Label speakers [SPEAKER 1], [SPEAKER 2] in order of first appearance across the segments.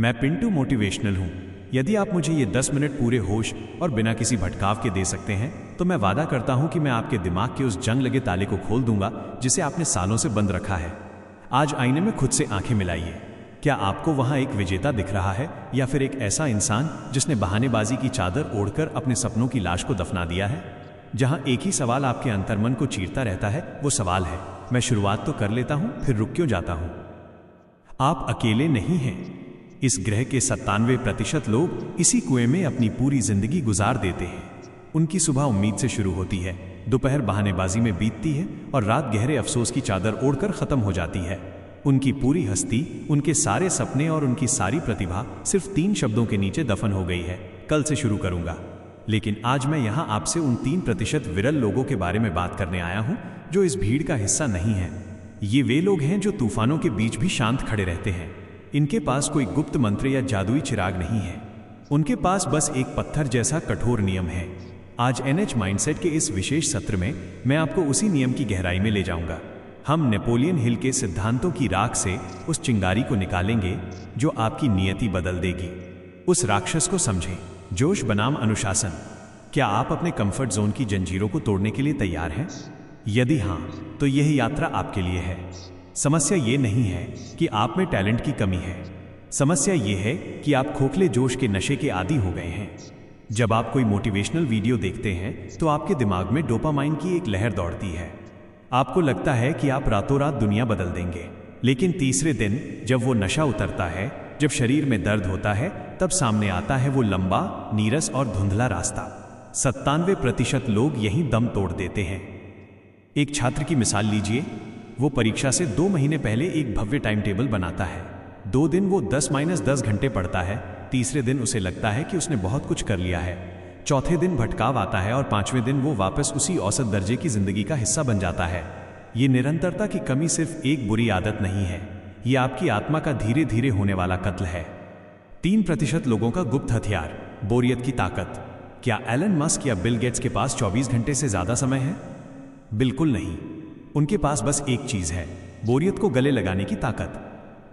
[SPEAKER 1] मैं पिंटू मोटिवेशनल हूँ। यदि आप मुझे ये 10 मिनट पूरे होश और बिना किसी भटकाव के दे सकते हैं तो मैं वादा करता हूँ कि मैं आपके दिमाग के उस जंग लगे ताले को खोल दूंगा जिसे आपने सालों से बंद रखा है। आज आईने में खुद से आंखें मिलाइए। क्या आपको वहाँ एक विजेता दिख रहा है या फिर एक ऐसा इंसान जिसने बहानेबाजी की चादर ओढ़कर अपने सपनों की लाश को दफना दिया है? जहाँ एक ही सवाल आपके अंतर्मन को चीरता रहता है, वो सवाल है, मैं शुरुआत तो कर लेता हूँ फिर रुक क्यों जाता हूँ? आप अकेले नहीं हैं। इस ग्रह के 97% लोग इसी कुएं में अपनी पूरी जिंदगी गुजार देते हैं। उनकी सुबह उम्मीद से शुरू होती है, दोपहर बहानेबाजी में बीतती है और रात गहरे अफसोस की चादर ओढ़कर खत्म हो जाती है। उनकी पूरी हस्ती, उनके सारे सपने और उनकी सारी प्रतिभा सिर्फ 3 शब्दों के नीचे दफन हो गई है, कल से शुरू करूंगा। लेकिन आज मैं यहाँ आपसे उन 3% विरल लोगों के बारे में बात करने आया हूँ जो इस भीड़ का हिस्सा नहीं है। ये वे लोग हैं जो तूफानों के बीच भी शांत खड़े रहते हैं। इनके पास कोई गुप्त मंत्र या जादुई चिराग नहीं है, उनके पास बस एक पत्थर जैसा कठोर नियम है। आज एनएच माइंडसेट के इस विशेष सत्र में मैं आपको उसी नियम की गहराई में ले जाऊंगा। हम नेपोलियन हिल के सिद्धांतों की राख से उस चिंगारी को निकालेंगे जो आपकी नियति बदल देगी। उस राक्षस को समझें, जोश बनाम अनुशासन। क्या आप अपने कंफर्ट जोन की जंजीरों को तोड़ने के लिए तैयार हैं? यदि हाँ, तो यह यात्रा आपके लिए है। समस्या ये नहीं है कि आप में टैलेंट की कमी है, समस्या ये है कि आप खोखले जोश के नशे के आदी हो गए हैं। जब आप कोई मोटिवेशनल वीडियो देखते हैं तो आपके दिमाग में डोपामाइन की एक लहर दौड़ती है। आपको लगता है कि आप रातों रात दुनिया बदल देंगे, लेकिन तीसरे दिन जब वो नशा उतरता है, जब शरीर में दर्द होता है, तब सामने आता है वो लंबा, नीरस और धुंधला रास्ता। 97% लोग यहीं दम तोड़ देते हैं। एक छात्र की मिसाल लीजिए। वो परीक्षा से 2 महीने पहले एक भव्य टाइम टेबल बनाता है। 2 दिन वो 10-10 घंटे पढ़ता है। तीसरे दिन उसे लगता है कि उसने बहुत कुछ कर लिया है। चौथे दिन भटकाव आता है और 5वें दिन वो वापस उसी औसत दर्जे की जिंदगी का हिस्सा बन जाता है। ये निरंतरता की कमी सिर्फ एक बुरी आदत नहीं है, ये आपकी आत्मा का धीरे धीरे होने वाला कत्ल है। 3% लोगों का गुप्त हथियार, बोरियत की ताकत। क्या एलन मस्क या बिल गेट्स के पास 24 घंटे से ज्यादा समय है? बिल्कुल नहीं। उनके पास बस एक चीज है, बोरियत को गले लगाने की ताकत।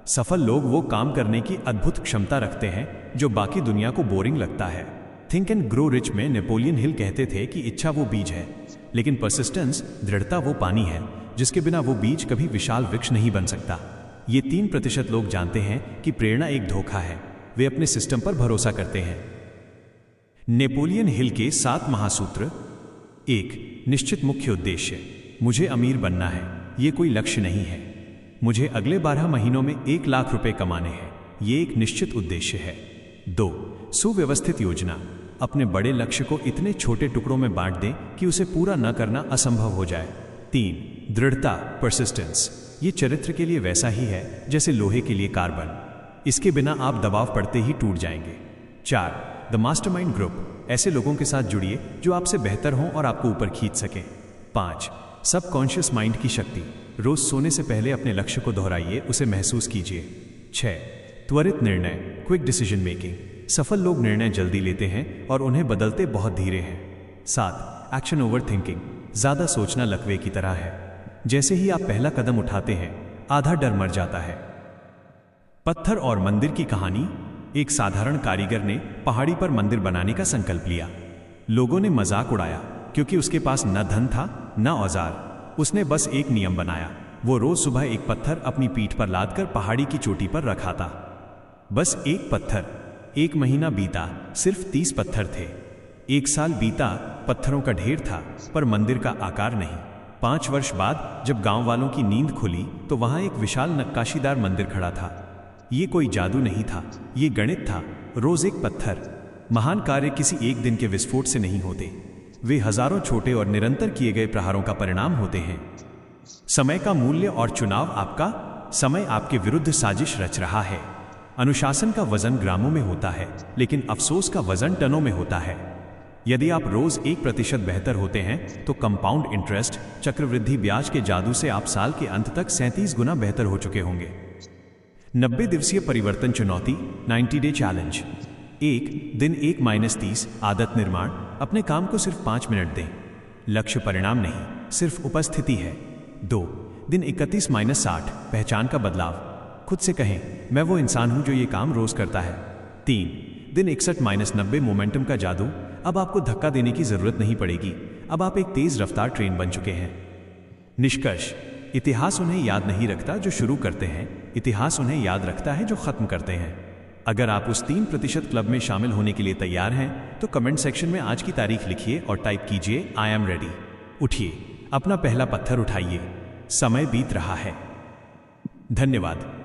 [SPEAKER 1] सफल लोग वो काम करने की अद्भुत क्षमता रखते हैं जो बाकी दुनिया को बोरिंग लगता है। थिंक एंड ग्रो रिच में नेपोलियन हिल कहते थे कि इच्छा वो बीज है, लेकिन परसिस्टेंस, दृढ़ता वो पानी है जिसके बिना वो बीज कभी विशाल वृक्ष नहीं बन सकता। ये 3% लोग जानते हैं कि प्रेरणा एक धोखा है, वे अपने सिस्टम पर भरोसा करते हैं। नेपोलियन हिल के 7 महासूत्र। 1. निश्चित मुख्य उद्देश्य। मुझे अमीर बनना है, ये कोई लक्ष्य नहीं है। मुझे अगले 12 महीनों में 1 लाख रुपए कमाने हैं, ये एक निश्चित उद्देश्य है। 2. सुव्यवस्थित योजना। अपने बड़े लक्ष्य को इतने छोटे टुकड़ों में बांट दें कि उसे पूरा न करना असंभव हो जाए। 3. दृढ़ता, परसिस्टेंस। ये चरित्र के लिए वैसा ही है जैसे लोहे के लिए कार्बन, इसके बिना आप दबाव पड़ते ही टूट जाएंगे। 4. The mastermind group. ऐसे लोगों के साथ जुड़िए जो आपसे बेहतर हों और आपको ऊपर खींच सकें। 5. सबकॉन्शियस माइंड की शक्ति। रोज सोने से पहले अपने लक्ष्य को दोहराइए, उसे महसूस कीजिए। 6. त्वरित निर्णय, क्विक डिसीजन मेकिंग। सफल लोग निर्णय जल्दी लेते हैं और उन्हें बदलते बहुत धीरे हैं। 7. Action over thinking. ज्यादा सोचना लकवे की तरह है, जैसे ही आप पहला कदम उठाते हैं आधा डर मर जाता है। पत्थर और मंदिर की कहानी। एक साधारण कारीगर ने पहाड़ी पर मंदिर बनाने का संकल्प लिया। लोगों ने मजाक उड़ाया क्योंकि उसके पास न धन था न औजार। उसने बस एक नियम बनाया, वो रोज सुबह एक पत्थर अपनी पीठ पर लादकर पहाड़ी की चोटी पर रखा था। बस एक पत्थर। 1 महीना बीता, सिर्फ 30 पत्थर थे। 1 साल बीता, पत्थरों का ढेर था पर मंदिर का आकार नहीं। 5 वर्ष बाद जब गांव वालों की नींद खुली तो वहां एक विशाल नक्काशीदार मंदिर खड़ा था। ये कोई जादू नहीं था, ये गणित था। रोज एक पत्थर। महान कार्य किसी एक दिन के विस्फोट से नहीं होते, वे हजारों छोटे और निरंतर किए गए प्रहारों का परिणाम होते हैं। समय का मूल्य और चुनाव आपका। समय आपके विरुद्ध साजिश रच रहा है। अनुशासन का वजन ग्रामों में होता है, लेकिन अफसोस का वजन टनों में होता है। यदि आप रोज 1% बेहतर होते हैं तो कंपाउंड इंटरेस्ट, चक्रवृद्धि ब्याज के जादू से आप साल के अंत तक 37 गुना बेहतर हो चुके होंगे। 90 दिवसीय परिवर्तन चुनौती, 90 डे चैलेंज। 1 दिन 1-30 आदत निर्माण। अपने काम को सिर्फ 5 मिनट दें, लक्ष्य परिणाम नहीं, सिर्फ उपस्थिति है। 2 दिन 31-60 पहचान का बदलाव। खुद से कहें, मैं वो इंसान हूं जो ये काम रोज करता है। 3 दिन 61-90 मोमेंटम का जादू। अब आपको धक्का देने की जरूरत नहीं पड़ेगी। अब आप एक तेज रफ्तार ट्रेन बन चुके हैं। निष्कर्ष, इतिहास उन्हें याद नहीं रखता जो शुरू करते हैं, इतिहास उन्हें याद रखता है जो खत्म करते हैं। अगर आप उस 3% क्लब में शामिल होने के लिए तैयार हैं तो कमेंट सेक्शन में आज की तारीख लिखिए और टाइप कीजिए आई एम रेडी। उठिए, अपना पहला पत्थर उठाइए, समय बीत रहा है। धन्यवाद।